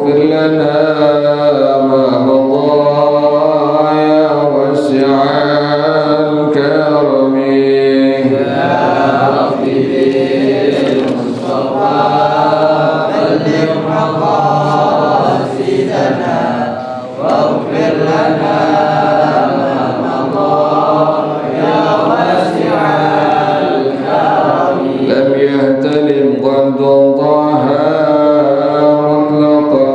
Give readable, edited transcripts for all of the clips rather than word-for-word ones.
واغفر لنا ما مضى يا واسع الكرم يا ربي بالمصطفى بلغ مقاصدنا واغفر لنا ما مضى يا واسع الكرم لم يهتلم قد ضاها مطلقا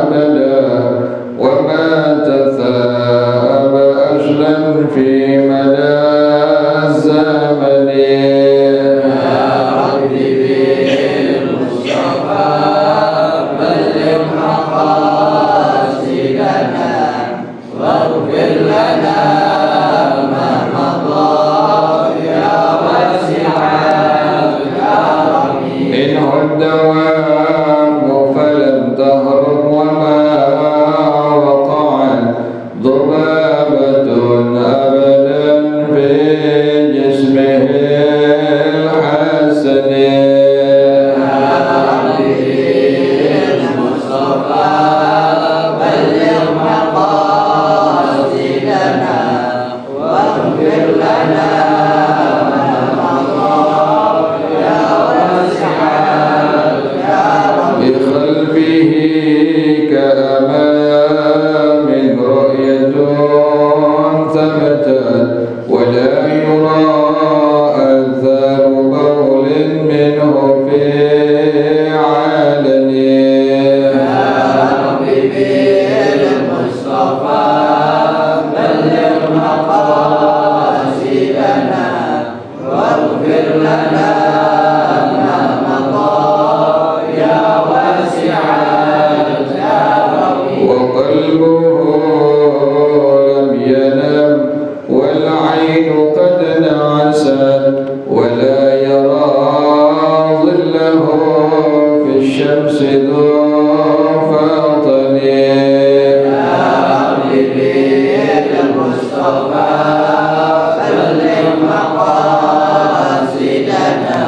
أبدا وما تثاب أجلا في مدى الزمن يا ربي بالمصطفى بلغ مقاصدنا واغفر لنا ما مضى يا واسع الكرم إنه الدوام فلن تهرب وما وقعت ذبابة أبدا في جسمه الحسن يا ربي المصطفى بلغ مقاصدنا واغفر لنا ما مضى يا واسع الكرم بخلفه كأمام رؤية ثبتت ولا يرى أثر بول منه في علن يا ربي بالمصطفى بلغ مقاصدنا واغفر لنا ما مضى يا واسع الكرم وقلبه لم ينم والعين قد نعست ولا يرى ظله في الشمس ذو فاطن يا ربي بالمصطفى بلغ مقاصدنا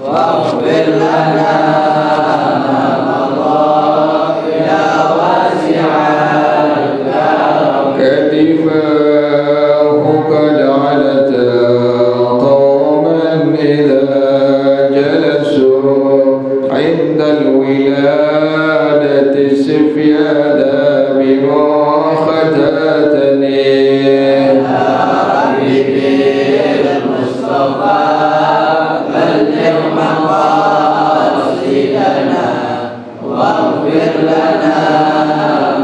واغفر لنا ما مضى يا واسع الكرم كتفاه قد علتا قوما إذا جلسوا عند الولادة سفيانا بمختتني يا ربي بالمصطفى بلغ مقاصدنا واغفر لنا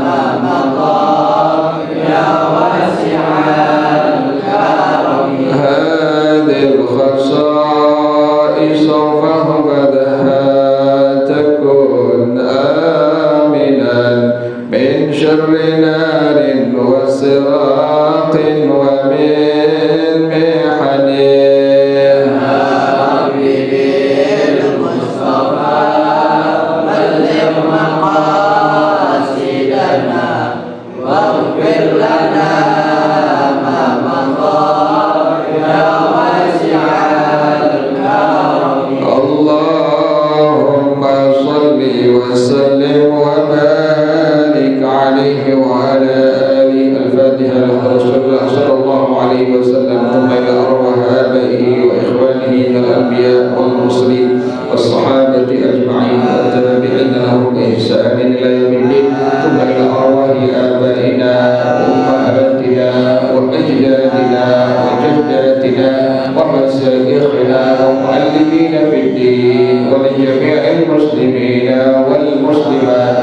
ما مضى يا واسع الكرم هذه الخصائص فاحفظها تكن آمنا من شر نار وسراق ومن محن يا ربي بالمصطفى بلغ مقاصدنا واغفر لنا ما مضى يا واسع الكرم اللهم صل وسلم وبارك عليه وعلى آله الفاتحة لرسول الله صلى الله عليه وسلم ثم إلى أرواح آبائه وإخوانه من الأنبياء والمرسلين والصحابة أجمعين والتابعين لهم بإحسان إلى يوم الدين ثم إلى أرواح آبائنا وأمهاتنا وأجدادنا وجداتنا ومشايخنا ومعلمين في الدين ولجميع المسلمين والمسلمات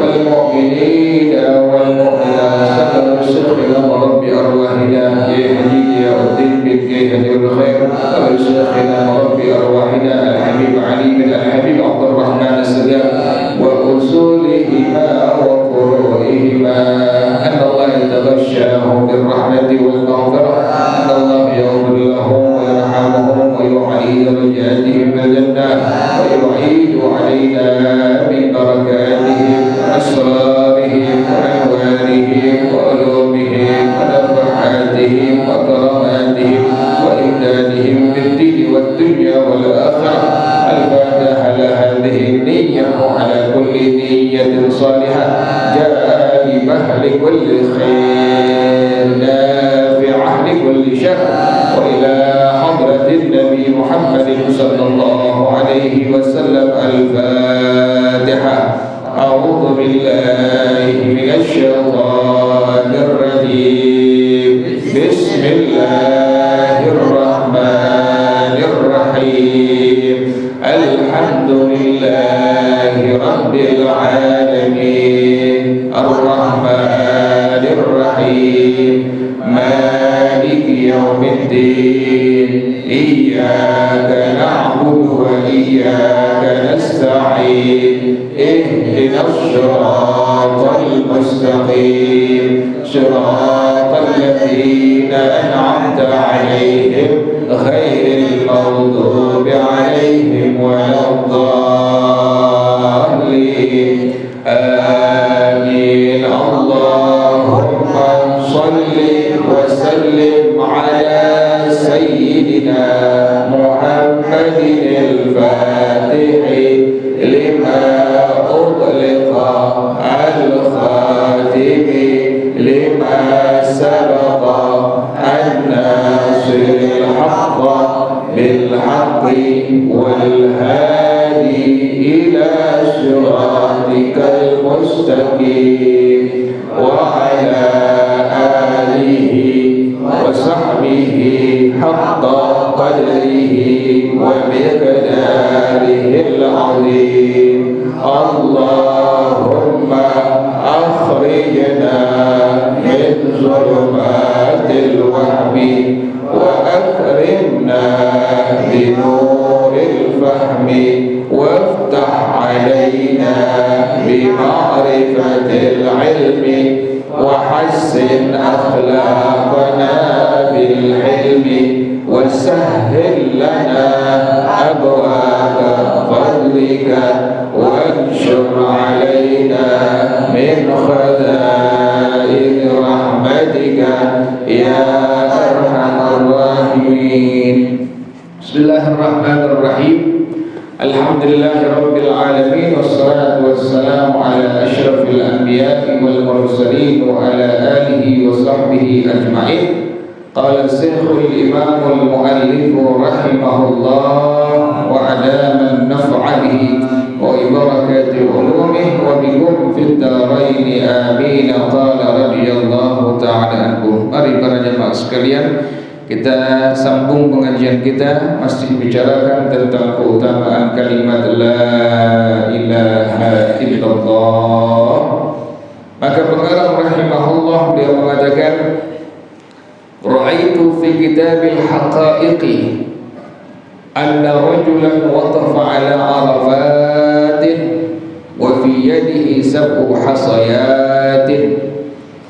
والمؤمنين والمؤمنات سلام شيخنا ورب أرواحنا يا هدي يا الدين بالكيد الخير شيخنا ورب أرواحنا الحبيب علي بن الحبيب عبد الرحمن السلام وأصولهما وفروعهما أن الله يتغشاهم بالرحمة والمغفرة أن الله يغفر لهم ويرحمهم ويعلي درجاتهم في الجنة ويعيد علينا بنية صالحة جالبة لكل خير نافعة لكل شر. وإلى حضرة النبي محمد صلى الله عليه وسلم الفاتحة. أعوذ بالله من الشيطان الرجيم. بسم الله الرحمن الرحيم. الحمد لله رب العالمين الرحمن الرحيم مالك يوم الدين إياك نعبد وإياك نستعين اهدنا الصراط المستقيم صراط الذين أنعمت عليهم غير المغضوب عليهم ولا الضالين آمين. اللهم صل وسلم على سيدنا محمد الفاتح لما أغلق الخاتم لما سبق الناصر الحق بالحق والهادي إلى صراطك المستقيم وعلى آله وصحبه حق قدره ومقداره العظيم. اللهم أخرجنا من ظلمات الوهم وأكرمنا بنور الفهم وافتح علينا بمعرفة العلم وحسن أخلاقنا بالحلم وسهل لنا أبواب فضلك وانشر علينا من خزائن رحمتك يا أرحم الراحمين. بسم الله الرحمن الرحيم. الحمد لله رب العالمين والصلاة والسلام على أشرف الأنبياء والمرسلين وعلى آله وصحبه أجمعين. قال الشيخ الإمام المؤلف رحمه الله وأدام النفع به وبركة علومه وبكم في الدارين آمين. قال رضي الله تعالى عنكم. Mari para jemaah sekalian, kita sambung pengajian kita, masih bicarakan tentang keutamaan kalimat la ilaha illallah. Maka pengarang rahimahullah beliau mengatakan, ra'aitu fi kitabil haqa'iqi anna rajulan waqafa ala arafatin wa fi yadihi sab'u hasayatin.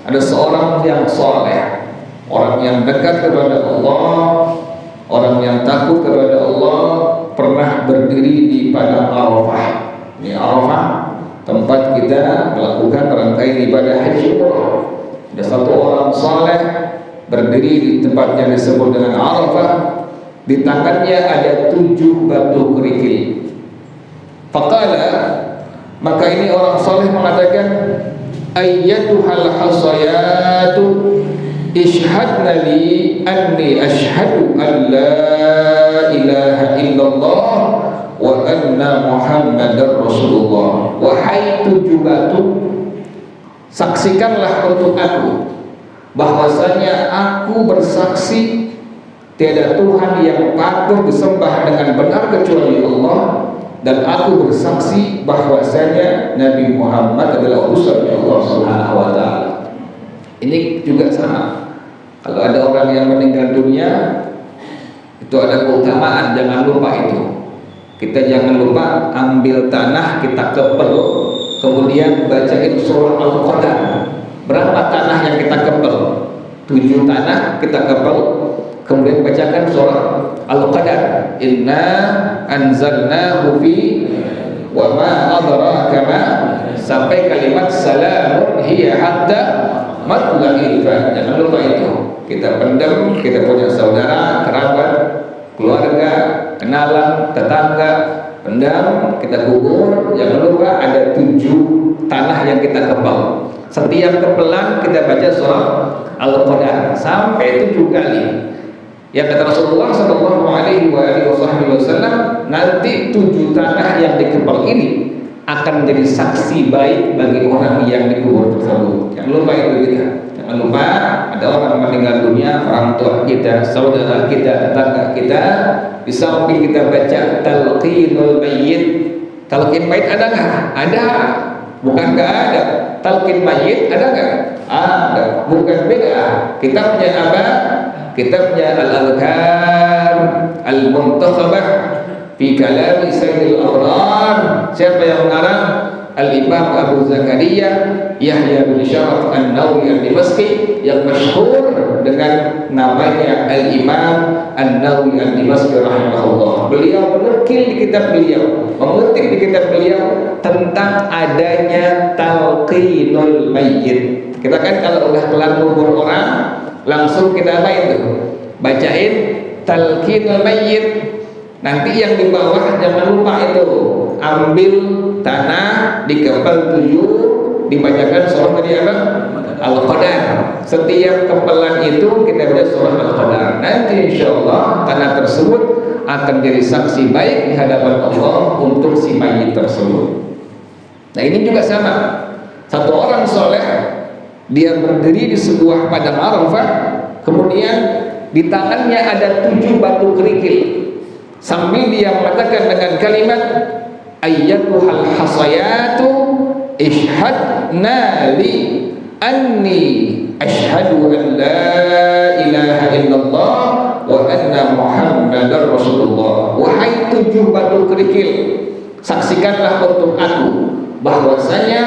Ada seorang yang saleh, orang yang dekat kepada Allah, orang yang takut kepada Allah, pernah berdiri di padang Arafah. Ini Arafah, tempat kita melakukan rangkaian ibadah haji umrah. Ada satu orang saleh berdiri di tempat yang disebut dengan Arafah. Di tangannya ada 7 batu kerikil. Faqala, maka ini orang saleh mengatakan, ayyatuhal hasayatu ishhadna li anni ashhadu an la ilaha illallah wa anna muhammadar rasulullah. Wahai 7 batu, saksikanlah untuk aku bahwasanya aku bersaksi tiada Tuhan yang patut disembah dengan benar kecuali Allah, dan aku bersaksi bahwasanya Nabi Muhammad adalah utusan Allah Subhanahu wa taala. Ini juga sama. Kalau ada orang yang meninggal dunia, itu ada keutamaan, jangan lupa itu. Kita jangan lupa ambil tanah, kita kepel, kemudian bacain surah Al-Qadar. Berapa tanah yang kita kepel? 7 tanah kita kepel, kemudian bacakan surah Al-Qadar. Inna anzalnahu fi wa ma adraka ma, sampai kalimat salamun hiya hatta matla'il fajr. Jangan lupa itu. Kita pendam, kita punya saudara, kerabat, keluarga, kenalan, tetangga, rendam, kita kubur. Jangan lupa ada 7 tanah yang kita kepal. Setiap kepelan kita baca surah Al-Qadar sampai 7 kali. Yang kata Rasulullah Sallallahu Alaihi Wasallam, nanti 7 tanah yang dikepal ini akan menjadi saksi baik bagi orang yang dikubur tersebut. Jangan lupa itu kita. Jangan lupa ada orang meninggal dunia, orang tua kita, saudara kita, tetangga kita. Di samping kita baca talqinul mayyit. Talqin mayyit ada nggak? Ada. Bukan nggak ada. Talqin mayyit ada nggak? Ada. Bukan beda. Kitabnya apa? Kitabnya Al-Adhkar Al-Muntakhabah fi Kalami Sayyidil Abrar. Siapa yang mengarang? Al-Imam Abu Zakaria Yahya bin Syaraf An-Nawawi Al-Dimashqi, yang masyhur dengan namanya Al-Imam An-Nawawi Al-Dimashqi rahimahullah. Beliau menukil di kitab beliau, mengutip di kitab beliau tentang adanya talqinul mayyit. Kita kan kalau udah kelar kubur orang, langsung kita apa itu? Bacain talqinul mayyit. Nanti yang di bawah jangan lupa itu, ambil tanah, dikepal 7, dibacakan surah tadi apa? Al-Qadar. Setiap kepelan itu kita baca surah Al-Qadar. Nanti insyaallah tanah tersebut akan jadi saksi baik di hadapan Allah untuk si mayit tersebut. Nah ini juga sama. Satu orang soleh, dia berdiri di sebuah padang Arafah, kemudian di tangannya ada 7 batu kerikil. Sambil dia mengatakan dengan kalimat ayyatuhal hasayatu ishhadna li anni ashhadu an la ilaha illallah wa anna muhammadar rasulullah. Wahai 7 batu kerikil, saksikanlah untuk aku bahwasanya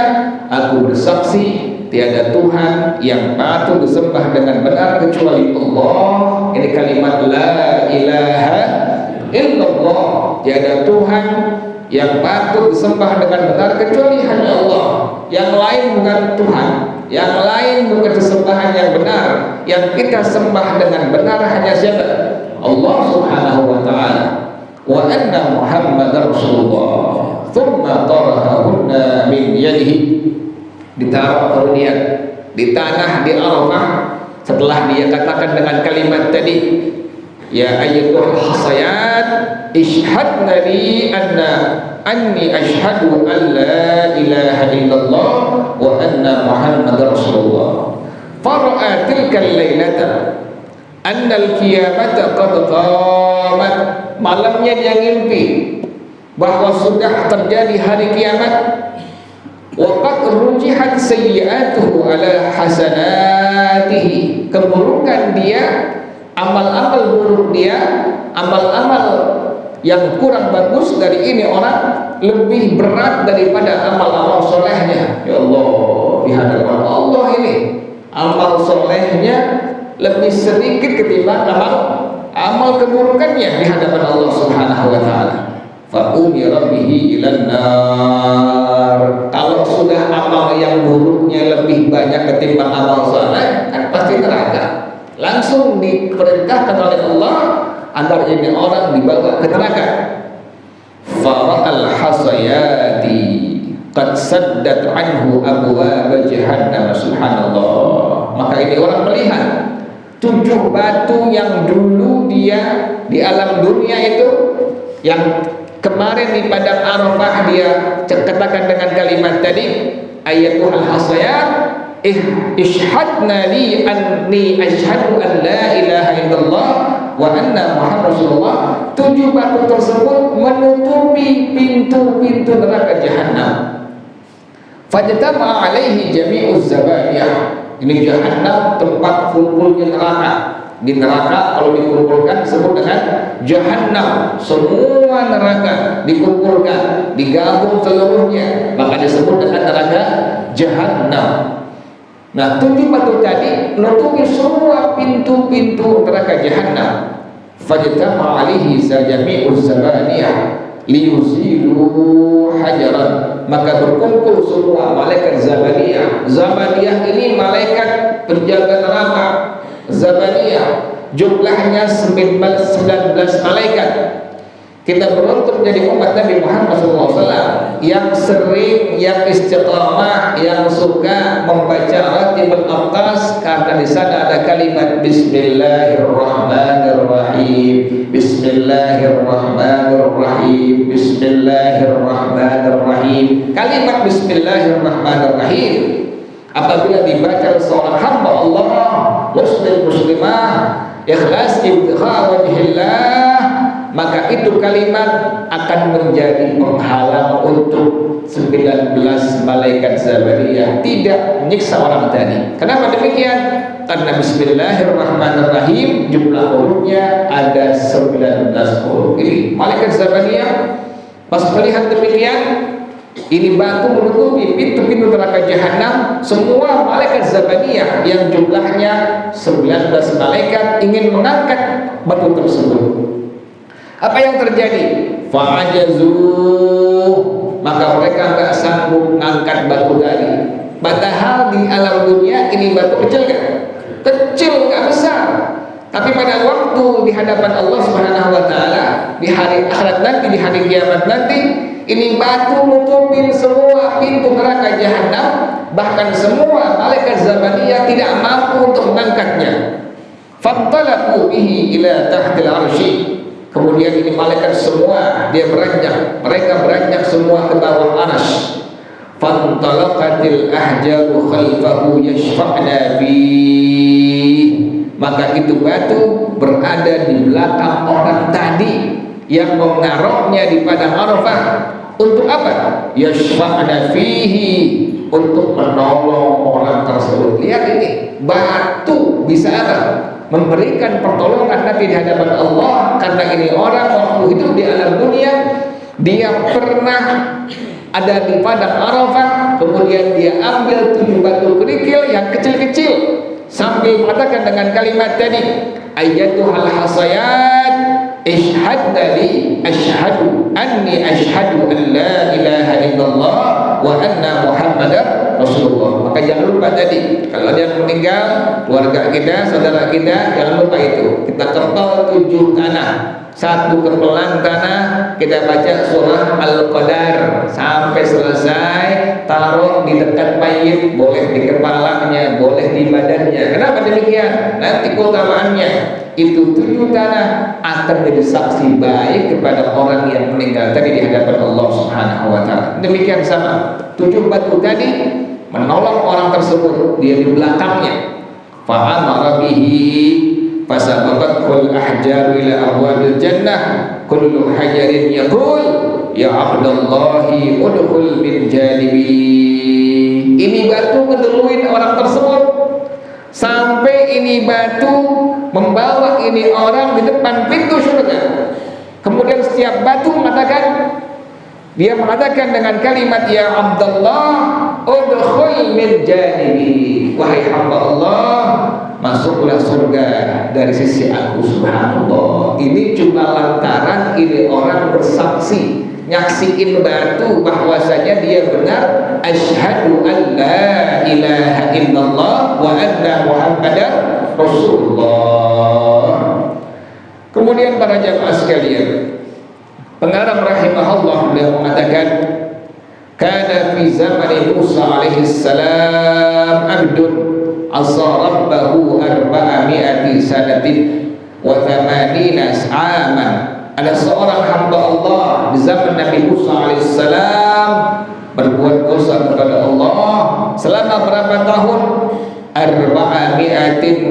aku bersaksi tiada Tuhan yang patut disembah dengan benar kecuali Allah. Ini kalimat la ilaha illallah, tiada Tuhan yang patut disembah dengan benar kecuali hanya Allah. Yang lain bukan Tuhan, yang lain bukan sesembahan yang benar. Yang kita sembah dengan benar hanya siapa? Allah Subhanahu wa taala. Wa anna Muhammadar Rasulullah. Thumma tarahunna min yadihi. Ditaruh kemudian di tanah di Arafah. Setelah dia katakan dengan kalimat tadi, ya ayyuhal hasayat ishhadna li anni ashhadu an la ilaha illallah wa anna muhammadar rasulullah. Fara'a tilka al-lailata anna al-qiyamata qad qamat. Malamnya dia ngimpi bahwa sudah terjadi hari kiamat. Wa qad rujihat sayyi'atuhu ala hasanatihi. Keburukan dia, amal-amal buruk dia, amal-amal yang kurang bagus dari ini orang lebih berat daripada amal-amal solehnya. Ya Allah, di hadapan Allah ini amal solehnya lebih sedikit ketimbang amal keburukannya di hadapan Allah Subhanahu wa taala. Fa umira bihi ilan nar. Kalau sudah amal yang buruknya lebih banyak ketimbang amal soleh, kan pasti neraka. Langsung diperintahkan oleh Allah agar ini orang dibawa ke neraka. Fara'al hasayati qad saddat anhu abwaab jahannam. Subhanallah. Maka ini orang melihat 7 batu yang dulu dia di alam dunia itu, yang kemarin di padang Arafah dia katakan dengan kalimat tadi ayatul hasayat ishhadna li anni ashhadu an la ilaha illallah wa anna muhammadar rasulullah. 7 batu tersebut menutupi pintu-pintu neraka jahanam. Fajtama alaihi jami'uz zabaniyah. Ini jahanam tempat kumpulnya neraka. Di neraka kalau dikumpulkan disebut dengan jahanam. Semua neraka dikumpulkan, digabung seluruhnya, maka disebut dengan neraka jahanam. Nah, 7 batu tadi menutupi semua pintu-pintu neraka jahanam. Fajtama alaihi jami'uz zabaniyah liyuzilu hajaran. Maka berkumpul semua malaikat zabaniyah. Zabaniyah ini malaikat penjaga neraka. Zabaniyah jumlahnya 19 malaikat. Kita beruntung jadi umat Nabi Muhammad SAW yang sering, yang istiqamah, yang suka membaca Ratibul Aqtas, karena di sana ada kalimat Bismillahirrahmanirrahim, Bismillahirrahmanirrahim, Bismillahirrahmanirrahim. Kalimat Bismillahirrahmanirrahim apabila dibaca seorang hamba Allah, muslimah, ikhlas ibtigha wajhillah, maka itu kalimat akan menjadi penghalang untuk 19 malaikat Zabariyah tidak menyiksa orang tadi. Kenapa demikian? Karena Bismillahirrahmanirrahim jumlah hurufnya ada 19 huruf. Ini malaikat Zabariyah pas melihat demikian, ini batu menutupi pintu-pintu neraka jahanam. Semua malaikat Zabaniyah yang jumlahnya 19 malaikat ingin mengangkat batu tersebut. Apa yang terjadi? Fa'ajazu, maka mereka enggak sanggup mengangkat batu tadi. Padahal di alam dunia ini batu kecil kan? Kecil, enggak besar. Tapi pada waktu di hadapan Allah Subhanahu wa taala, di hari akhirat nanti, di hari kiamat nanti, ini batu nutupin semua pintu neraka jahanam, bahkan semua malaikat Zabaniyah tidak mampu untuk mengangkatnya. Fantalaqu bihi ila tahtil arsy. Kemudian ini malaikat semua dia beranjak, mereka beranjak semua ke bawah arsy. Fantalaqatil ahjaru khalfahu yashfa'na fi. Maka itu batu berada di belakang orang tadi yang mengaroknya di padang Arafah. Untuk apa? Yashfa'na fihi, untuk menolong orang tersebut. Lihat ini, batu bisa apa? Memberikan pertolongan nanti di hadapan Allah, karena ini orang waktu hidup di alam dunia dia pernah ada di padang Arafah, kemudian dia ambil 7 batu kerikil yang kecil-kecil sambil mengatakan dengan kalimat tadi, ayyatuhal hasayat ishhadna li ashhadu anni ashhadu an la ilaha illallah wa anna muhammadar rasulullah. Maka jangan lupa tadi, kalau ada yang meninggal, keluarga kita, saudara kita, jangan lupa itu. Kita kepal 7 tanah, 1 kepelan tanah, kita baca surah Al-Qadar sampai selesai, taruh di dekat mayit, boleh di kepalanya, boleh di badannya. Kenapa demikian? Nanti keutamaannya itu 7 tanah akan menjadi saksi baik kepada orang yang meninggal tadi di hadapan Allah Subhanahu wa taala. Demikian sama 7 batu tadi menolong orang tersebut, dia di belakangnya. Fa'amara bihi fasabaqatul ahjar ila abwabil jannah kullu hajarin yaqul ya abdallahi udkhul min janibi. Ini batu ngeduluin orang tersebut sampai ini batu membawa ini orang di depan pintu surga. Kemudian setiap batu mengatakan, dia mengatakan dengan kalimat ya Abdullah udkhul min janibi, wahai hamba Allah, masuklah surga dari sisi aku subhanallah. Ini cuma lantaran ini orang bersaksi, nyaksiin batu bahwasanya dia benar asyhadu an la ilaha illallah wa anna muhammadar rasulullah. Kemudian para jamaah sekalian, pengarang rahimahullah beliau mengatakan, kana fi zamani Musa alaihi salam abdun asa rabbahu 400 sanatin wa 80 aman. Ada seorang hamba Allah di zaman Nabi Musa alaihi salam berbuat dosa kepada Allah selama berapa tahun? 480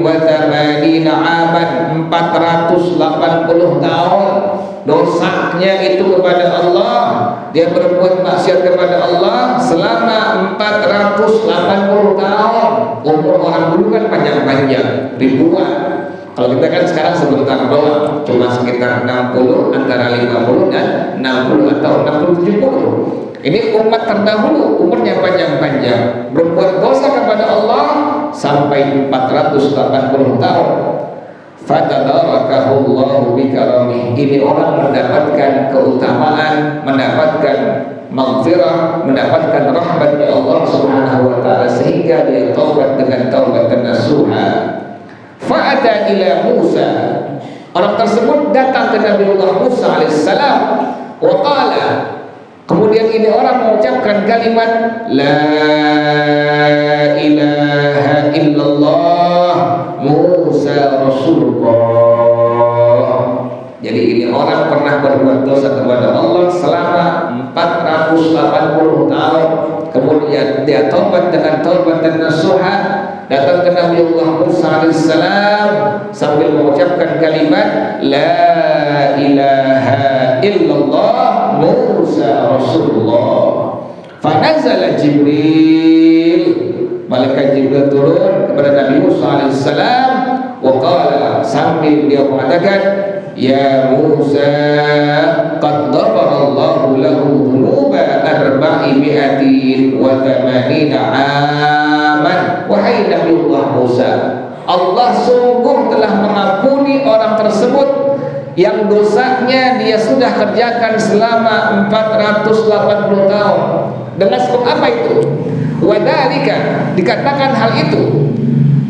aman, 480 tahun. Dosanya itu kepada Allah, dia berbuat maksiat kepada Allah selama 480 tahun. Umur orang dulu kan panjang-panjang, ribuan. Kalau kita kan sekarang sebentar doang, cuma sekitar 60, antara 50 dan 60 atau 60 70. Ini umat terdahulu umurnya panjang-panjang, berbuat dosa kepada Allah sampai 480 tahun. Fatabarakahullahu bikaramih. Ini orang mendapatkan keutamaan, mendapatkan maghfirah, mendapatkan rahmatnya Allah Subhanahu wa taala sehingga dia taubat dengan taubat nasuha. Fa'ata ila Musa. Orang tersebut tersebut datang ke Nabiullah Musa alaihissalam. Wa qala, kemudian ini orang mengucapkan kalimat la ilaha illallah Musa Rasulullah. Jadi ini orang pernah berbuat dosa kepada Allah selama 480 tahun. Kemudian dia taubat dengan taubatan nasuha, datang ke Nabiullah Musa alaihissalam sambil mengucapkan kalimat la ilaha illallah Musa Rasulullah. Fanazala Jibril, malaikat Jibril turun kepada Nabi Musa alaihissalam. Wa qala, sambil dia mengatakan, ya Musa, qad ghafara Allahu lahu dhunuba 480 aman. Wahai Nabiullah Musa, Allah sungguh telah mengampuni orang tersebut yang dosanya dia sudah kerjakan selama 480 tahun. Dengan sebab apa itu? Wadhalika, dikatakan hal itu,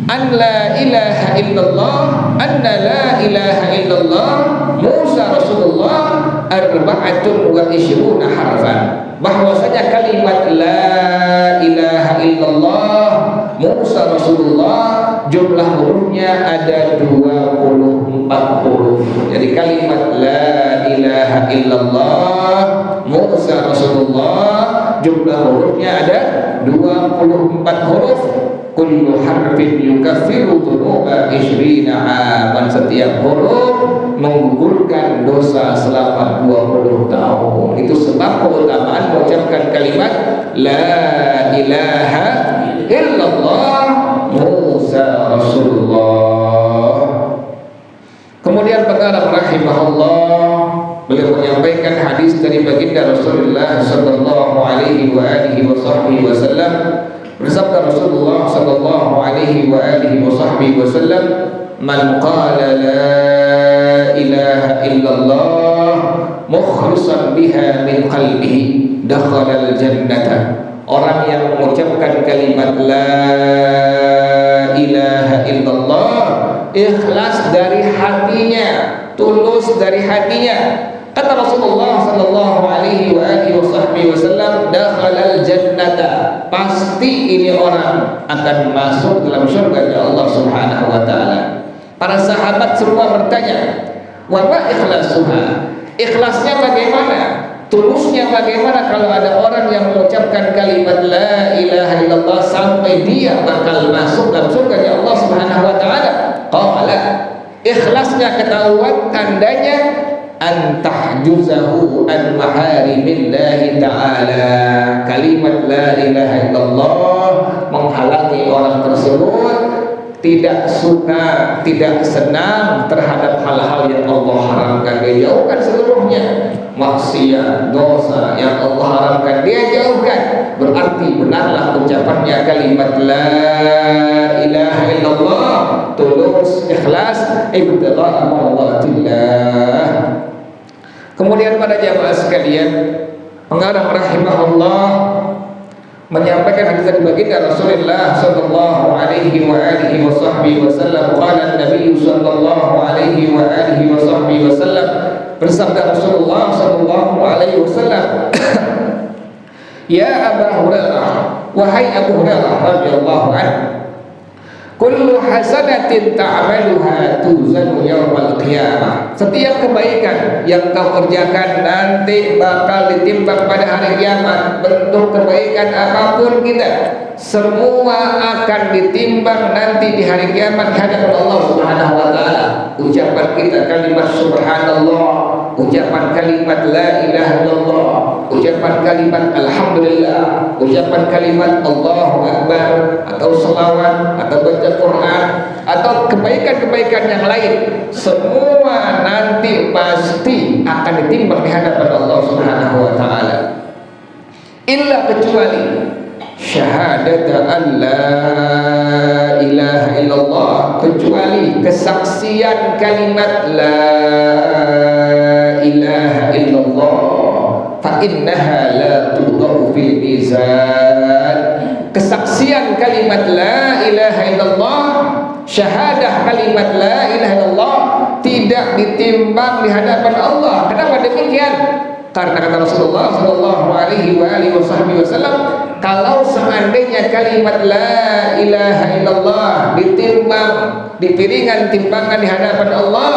an la ilaha illallah, anna la ilaha illallah Musa Rasulullah 24 harfan, bahwasanya kalimat la ilaha illallah Musa Rasulullah jumlah hurufnya ada 24 huruf. Jadi kalimat la ilaha illallah Musa Rasulullah jumlah hurufnya ada 24 huruf. Kullu harfin yukaffiru dhunuba 20 aman. Setiap huruf menggugurkan dosa selama 20 tahun. Itu sebab keutamaan mengucapkan kalimat la ilaha illallah Musa Rasulullah. Kemudian pengarang rahimahullah, beliau menyampaikan hadis dari baginda Rasulullah sallallahu alaihi wa alihi wasallam. Bersabda Rasulullah sallallahu alaihi wa alihi wasallam, man qala la ilaha illallah mukhlishan biha min qalbihi dakhala al-jannata. Orang yang mengucapkan kalimat la ilaha illallah ikhlas dari hatinya, tulus dari hatinya, kata Rasulullah sallallahu alaihi wa alihi wasallam, dakhalal jannata, pasti ini orang akan masuk dalam surga Allah Subhanahu wa taala. Para sahabat semua bertanya, wa ma ikhlasuha? Ikhlasnya bagaimana? Tulusnya bagaimana kalau ada orang yang mengucapkan kalimat la ilaha illallah sampai dia bakal masuk dalam surga Allah Subhanahu wa taala? Qala, ikhlasnya ketahuan tandanya an tahjuzahu an maharimillahi ta'ala. Kalimat la ilaha illallah menghalangi orang tersebut tidak suka, tidak senang terhadap hal-hal yang Allah haramkan. Dia jauhkan seluruhnya. Maksiat, dosa yang Allah haramkan dia jauhkan. Berarti benarlah ucapannya kalimat la ilaha illallah, tulus, ikhlas, ibtigha mardatillah. Kemudian pada jamaah sekalian, pengarang rahimahullah menyampaikan hadis dari baginda Rasulullah sallallahu alaihi wa alihi wasallam, qala an-nabiy sallallahu alaihi wa alihi wasallam, bersabda Rasulullah sallallahu alaihi wasallam, ya Abu Hurairah, wahai Abu Hurairah radhiyallahu anhu, kullu hasanatin ta'maluha tuzanu yaumal qiyamah. Setiap kebaikan yang kau kerjakan nanti bakal ditimbang pada hari kiamat. Bentuk kebaikan apapun kita, semua akan ditimbang nanti di hari kiamat di hadapan Allah Subhanahu wa taala. Ucapan kita kalimat subhanallah, ucapan kalimat la ilaha illallah, ucapan kalimat alhamdulillah, ucapan kalimat Allahu akbar, atau selawat, atau baca Quran, atau kebaikan-kebaikan yang lain, semua nanti pasti akan ditimbang di hadapan Allah Subhanahu wa taala. Illa kecuali syahadata an la ilaha illallah, kecuali kesaksian kalimat la ilaha illallah, fa innaha la tudau fil mizan. Kesaksian kalimat la ilaha illallah, syahadah kalimat la ilaha illallah tidak tidak ditimbang di hadapan Allah. Kenapa demikian? Karena kata Rasulullah sallallahu alaihi wasallam, kalau seandainya kalimat la ilaha illallah ditimbang di piringan timbangan di hadapan Allah,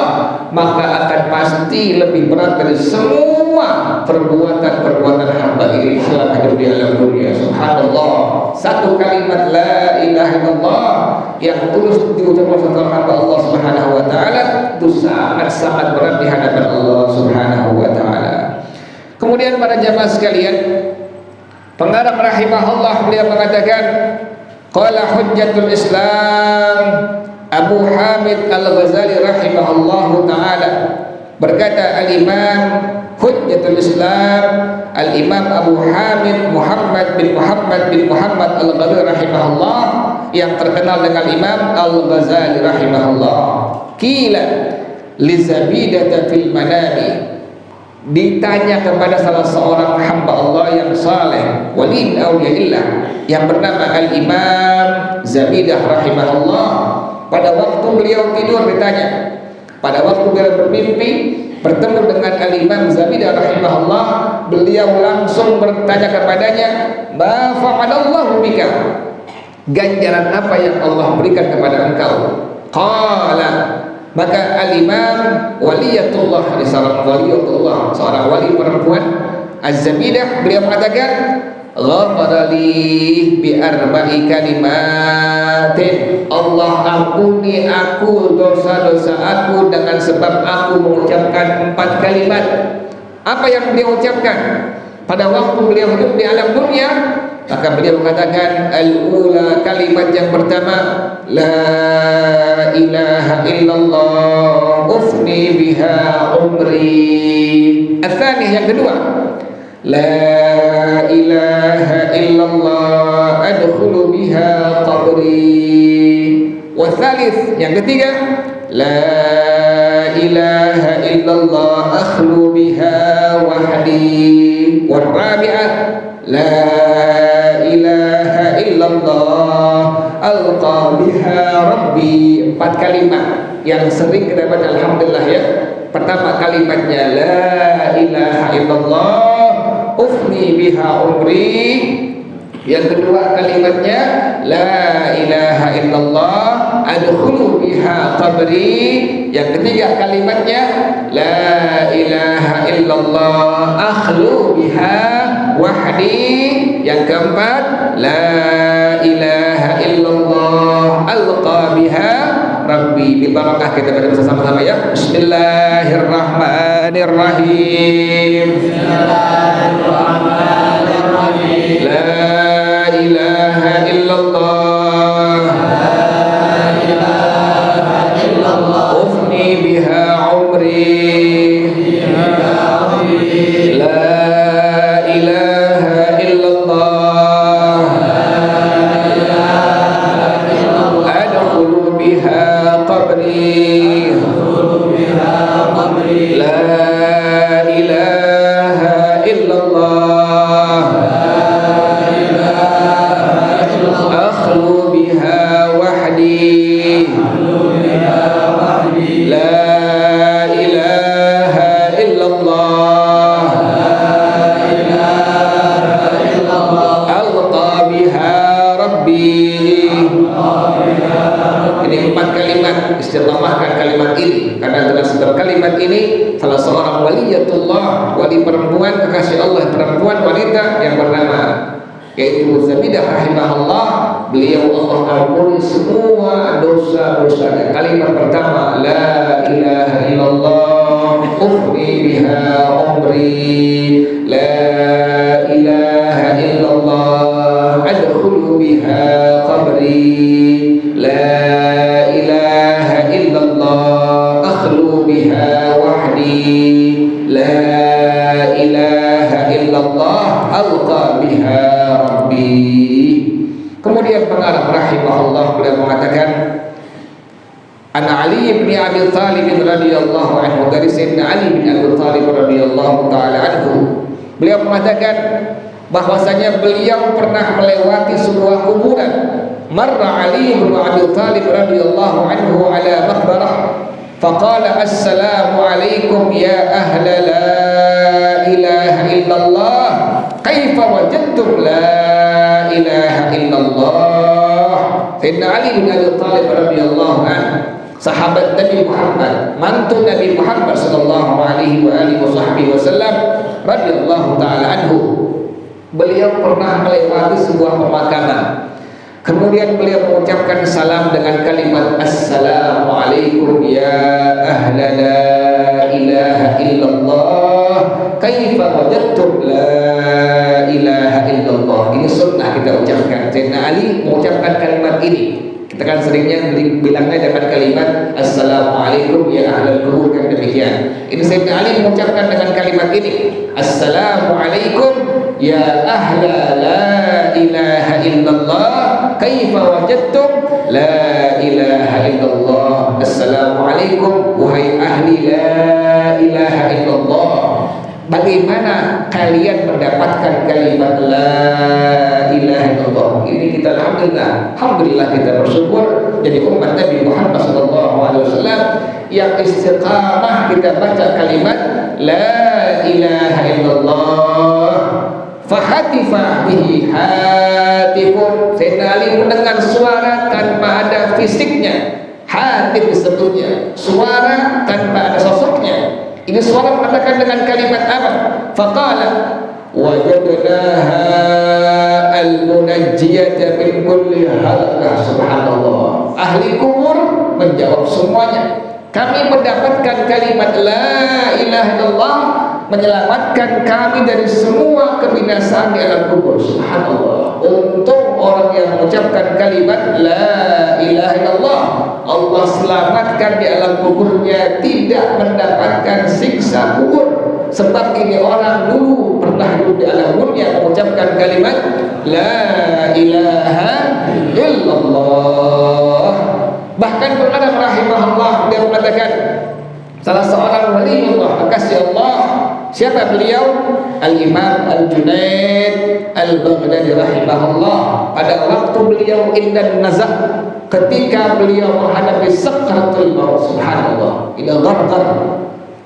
maka akan pasti lebih berat dari semua perbuatan-perbuatan hamba ini selama hidup di alam dunia. Subhanallah, satu kalimat la ilaha illallah yang tulus diucapkan oleh hamba Allah Subhanahu wa taala itu sangat-sangat berat di hadapan Allah Subhanahu wa taala. Kemudian para jamaah sekalian, pengarang rahimahullah beliau mengatakan, qala hujjatul Islam Abu Hamid Al-Ghazali rahimahullahu taala, berkata al-Imam Hujjatul Islam Al-Imam Abu Hamid Muhammad bin Muhammad Al-Ghazali rahimahullah, yang terkenal dengan Imam Al-Ghazali rahimahullah. Qila li Zabidata fil manami, ditanya kepada salah seorang hamba Allah yang saleh, wali auliyaillah, yang bernama Al-Imam Zabidah rahimahullah. Pada waktu beliau tidur ditanya, pada waktu beliau bermimpi bertemu dengan Al-Imam Zabidah rahimahullah, beliau langsung bertanya kepadanya, ma fa'alallahu bika, ganjaran apa yang Allah berikan kepada engkau? Qala, maka al-Imam waliyatullah, seorang waliyatullah, seorang wali perempuan Az-Zabidah, beliau mengatakan, ghafara li bi arba'i kalimatin, Allah ampuni aku dosa-dosa aku dengan sebab aku mengucapkan 4 kalimat. Apa yang beliau ucapkan pada waktu beliau hidup di alam dunia? Maka beliau mengatakan, al-ula, kalimat yang pertama, la ilaha illallah ufni biha umri. Al-thani, yang kedua, la ilaha illallah adkhulu biha qabri. Wal-thalith, yang ketiga, la ilaha illallah akhlu biha wahdi. Wal-rabi'ah, la ilaha illallah alqa biha rabbi. 4 kalimat yang sering kita baca, alhamdulillah ya. Pertama kalimatnya la ilaha illallah ufni biha umri. Yang kedua kalimatnya la ilaha illallah adkhulu biha qabri. Yang ketiga kalimatnya la ilaha illallah akhlu biha wahdi. Yang keempat, la ilaha illallah alqa biha rabbi. Bibarakah kita baca bersama-sama ya. Bismillahirrahmanirrahim. Bismillahirrahmanirrahim. La ilaha illallah, la ilaha illallah ufni biha umri. Istilahkan kalimat ini, karena dalam setiap kalimat ini salah seorang waliyatullah, wali perempuan kekasih Allah, perempuan wanita yang bernama yaitu Zabidah rahimahullah, beliau Allah ampuni semua dosa-dosanya. Kalimat pertama la ilaha illallah ufni biha umri, la ilaha illallah adkhulu biha qabri, la ilaha illallah akhlu biha wahdi, la ilaha illallah alqa biha rabbi. Kemudian pengarang rahimahullah beliau mengatakan, An Ali bin Abi Thalib radhiyallahu anhu, dari Sayyidina Ali bin Abi Thalib radhiyallahu taala anhu, beliau mengatakan bahwasanya beliau pernah melewati sebuah kuburan. Marra Ali bin Abi Thalib radhiyallahu anhu ala maqbarah faqala assalamu alaikum ya ahla la ilaha illallah kaifa wajadtum la ilaha illallah. Sayyidina Ali bin Abi Thalib radhiyallahu anhu, sahabat Nabi Muhammad, mantu Nabi Muhammad sallallahu alaihi wa alihi wasallam radhiyallahu taala anhu. Beliau pernah melewati sebuah pemakaman. Kemudian beliau mengucapkan salam dengan kalimat assalamualaikum ya ahla la ilaha illallah kaifa wajadtum la ilaha illallah. Ini sunnah kita ucapkan. Sayyidina Ali mengucapkan kalimat ini. Kita kan seringnya bilangnya dengan kalimat assalamualaikum ya ahlal kubur, kan demikian. Ini Sayyidina Ali mengucapkan dengan kalimat ini, assalamualaikum ya ahla la ilaha illallah kaifa wajadtum la ilaha illallah. Assalamualaikum wahai ahli la ilaha illallah, bagaimana kalian mendapatkan kalimat la ilaha illallah ini? Kita alhamdulillah kita bersyukur jadi umat Nabi Muhammad SAW yang istiqamah kita baca kalimat la ilaha illallah. Fahatifa bihi hatifun. Sayyidina Ali mendengar suara tanpa ada fisiknya. Hatif disebutnya, suara tanpa ada sosoknya. Ini suara mengatakan dengan kalimat apa? Faqala wajadnaha al-munajjiyata min kulli halaqah. Subhanallah. Ahli kubur menjawab semuanya. Kami mendapatkan kalimat la ilaha illallah menyelamatkan kami dari semua kebinasaan di alam kubur. Subhanallah. Untuk orang yang mengucapkan kalimat la ilaha illallah, Allah selamatkan di alam kuburnya, tidak mendapatkan siksa kubur. Sebab ini orang dulu pernah hidup di alam dunia mengucapkan kalimat la ilaha illallah. Bahkan Al-Adam rahimahullah dia mengatakan, salah seorang waliullah kekasih Allah, siapa beliau? Al-Imam Al-Junaid Al-Baghdadi rahimahullah. Pada waktu beliau indan nazak, ketika beliau menghadapi sakratul maut, subhanallah, ila gharghar,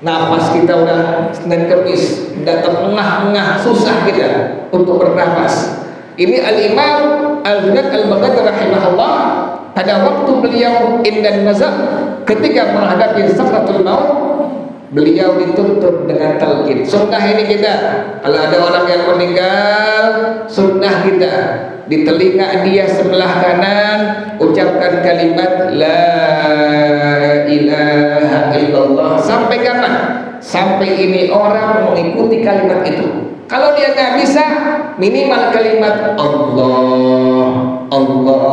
napas kita udah Senin Kemis, udah terengah-engah, susah kita untuk bernapas. Ini Al-Imam Al-Junaid Al-Baghdadi rahimahullah, pada waktu beliau indan nazak, ketika menghadapi sakratul maut, beliau dituntut dengan talqin. Sunnah ini kita, kalau ada orang yang meninggal, sunnah kita di telinga dia sebelah kanan ucapkan kalimat la ilaha illallah. Sampai kapan? Sampai ini orang mengikuti kalimat itu. Kalau dia nggak bisa, minimal kalimat Allah, Allah,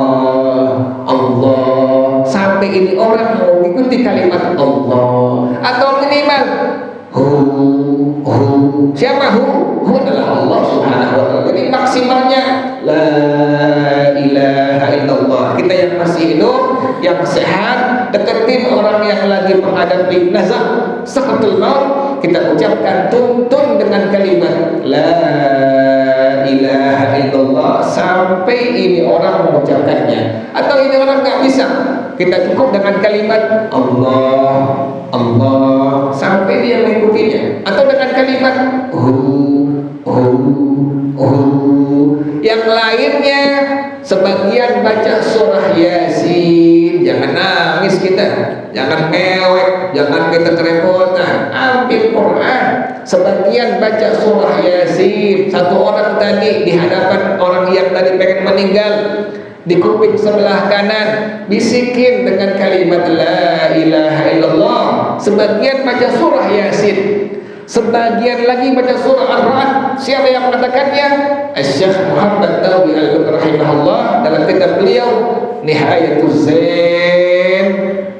Allah. Sampai ini orang mengikuti kalimat Allah. Atau minimal hu. Siapa hu? Hu adalah Allah subhanahu wa ta'ala. Jadi maksimalnya la ilaha illallah. Kita yang masih hidup, yang sehat, deketin orang yang lagi menghadapi nazak sakratul maut, kita ucapkan tuntun dengan kalimat la ilaha illallah sampai ini orang mengucapkannya. Atau ini orang nggak bisa, kita cukup dengan kalimat Allah, Allah sampai dia mengikutinya. Atau dengan kalimat yang lainnya, sebagian baca surah Yasin. Jangan nangis kita, jangan mewek, jangan kita kerepotan, ambil Quran. Sebagian baca surah Yasin. Satu orang tadi di hadapan orang yang tadi pengen meninggal, di kuping sebelah kanan bisikin dengan kalimat la ilaha illallah. Sebagian baca surah Yasin, sebagian lagi baca surah Ar-Ra'd. Siapa yang mengatakannya? Syekh Muhammad Nawawi Al-Baghdadi rahimahullah dalam kitab beliau Nihayatuz Zain,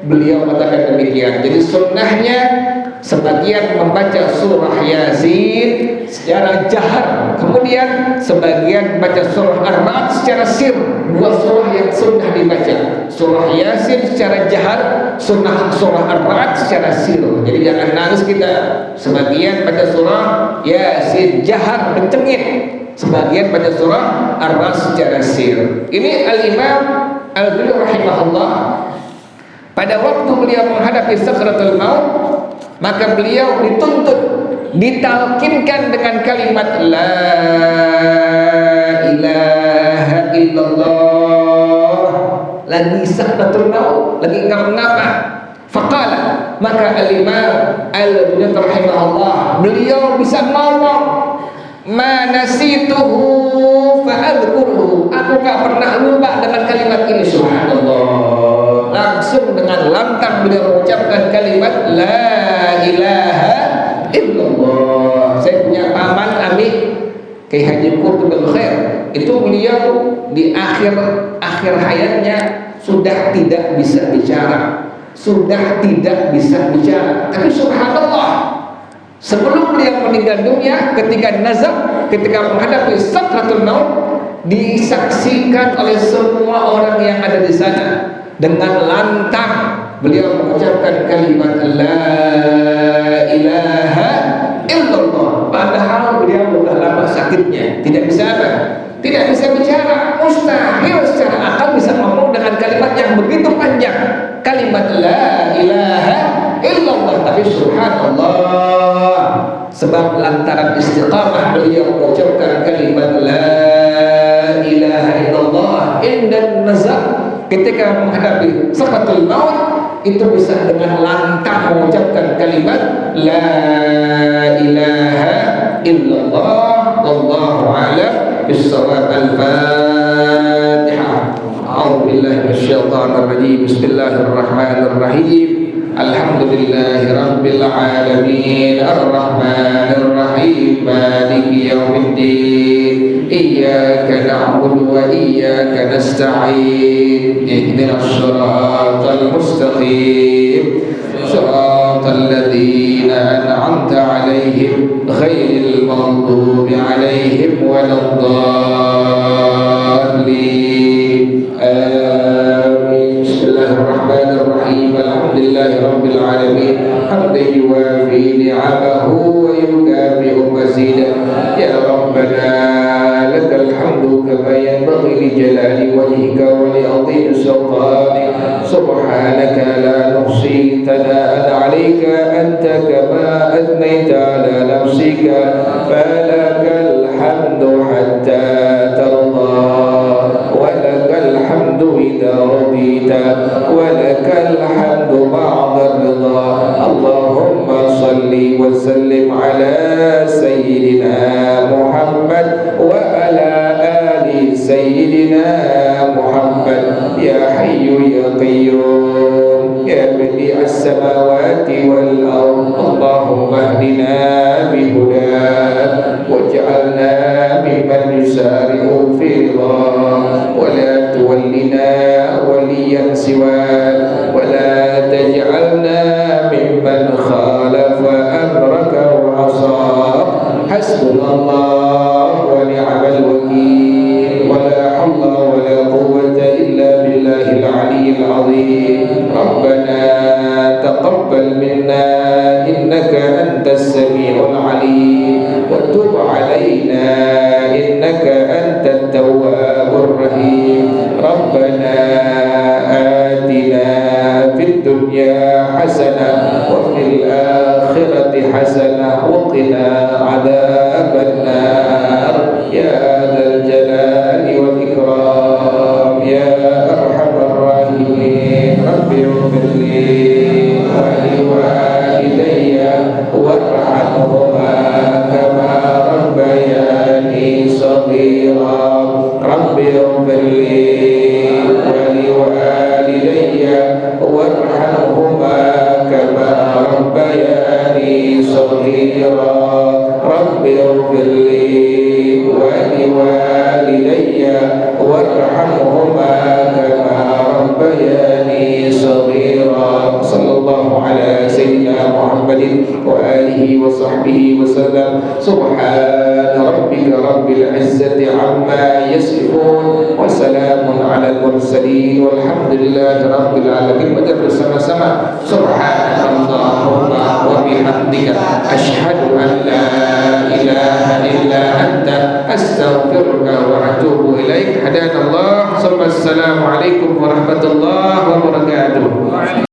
beliau mengatakan demikian. Jadi sunnahnya sebagian membaca surah Yasin secara jahar, kemudian sebagian baca surah Ar-Ra'd secara sir. Dua surah yang sunnah dibaca, surah Yasin secara jahar, surah Ar-Ra'd secara sir. Jadi jangan nangis kita. Sebagian baca surah Yasin jahar mencengit, sebagian baca surah Ar-Ra'd secara sir. Ini Al-Imam Al-Baghdadi rahimahullah Pada waktu beliau menghadapi sakratul maut, maka beliau dituntut, ditalkinkan dengan kalimat la ilaha illallah. Lagi sakratul maut, lagi ngapa-ngapa. Faqala, maka al-Imam Al-Bunyat rahimahullah, beliau bisa ngomong, ma nasituhu fa'adhkuruhu, aku gak pernah lupa dengan kalimat ini. Subhanallah, langsung dengan lantang beliau mengucapkan kalimat la ilaha illallah. Saya punya paman Ami Kiai Haji Qurtubi Khair, itu beliau di akhir hayatnya sudah tidak bisa bicara, tapi subhanallah, sebelum beliau meninggal dunia, ketika menghadapi sakratul maut, disaksikan oleh semua orang yang ada di sana. Dengan lantang beliau mengucapkan kalimat la ilaha illallah, padahal beliau sudah lama sakitnya, tidak bisa bicara, mustahil secara akal bisa ngomong dengan kalimat yang begitu panjang, kalimat la ilaha illallah. Tapi subhanallah, sebab lantaran istiqamah beliau mengucapkan kalimat la ilaha illallah indan nazar, ketika menghadapi sakratul maut, itu bisa dengan lantang mengucapkan kalimat la ilaha illallah. Wallahu a'lam bis-shawab. Al-Fatihah. A'udzu billahi minasyaitonir rajim. Bismillahirrahmanirrahim. Alhamdulillahi rabbil alamin, arrahmanir rahim, maliki yaumiddin, iyyaka na'budu wa iyyaka nasta'in, ihdinas siratal mustaqim, siratal ladzina an'amta 'alaihim ghairil maghdubi 'alaihim waladdallin. Amin. Bismillahirrahmanirrahim. Alhamdulillahi rabbil alamin, hamdan yuwafi ni'amahu wa yukafi'u mazidah. Ya Rabbana lakal hamdu kama yanbaghi li jalali wajhika wa li 'azimi sultanik. Subhanaka la nuhsi thana'an 'alaika anta kama athnayta 'ala nafsika, falakal hamdu hatta tarda, wa lakal hamdu idza radita, wa lakal hamdu ba'da ridha. Allahumma salli wa sallim ala sayyidina Muhammad wa ala ali sayyidina Muhammad. Ya hayyu ya qayyum, ya badi'as samawati wal ard, Allahumma hdina bihudak waj'alna mimman yusari'u fi ridha, wa la tuwallina waliyan siwa, wa la taj'alna mimman khalafa amraka wa asa. Hasbunallah wa ni'mal wakil, wa la hawla wa la quwwata illa billahil aliyyil azim. Rabbana taqabbal minna innaka antas sami'ul alim, wa tub 'alaina innaka antat tawwabur rahim. Rabbana atina fid dunya hasanah wa fil akhirati hasanah wa qina adzaban nar. Ya dzal jalali wal ikram, ya arhamar rahimin. Rabbi ighfirli wa li walidayya warhamhuma kama rabbayani shaghira. Rabbi ighfirli wa li walidayya warhamhuma kama rabbayani shaghira. Rabbi ighfirli wa li walidayya warhamhuma kama rabbayani shaghira. Sallallahu ala sayyidina Muhammadin wa alihi wa sahbihi wa sallam. Subhana rabbika rabbil izzati amma yasifun, wa salamun ala al-mursalin, walhamdulillahi rabbil alamin. Bersama-sama subhanallahumma wa bihamdika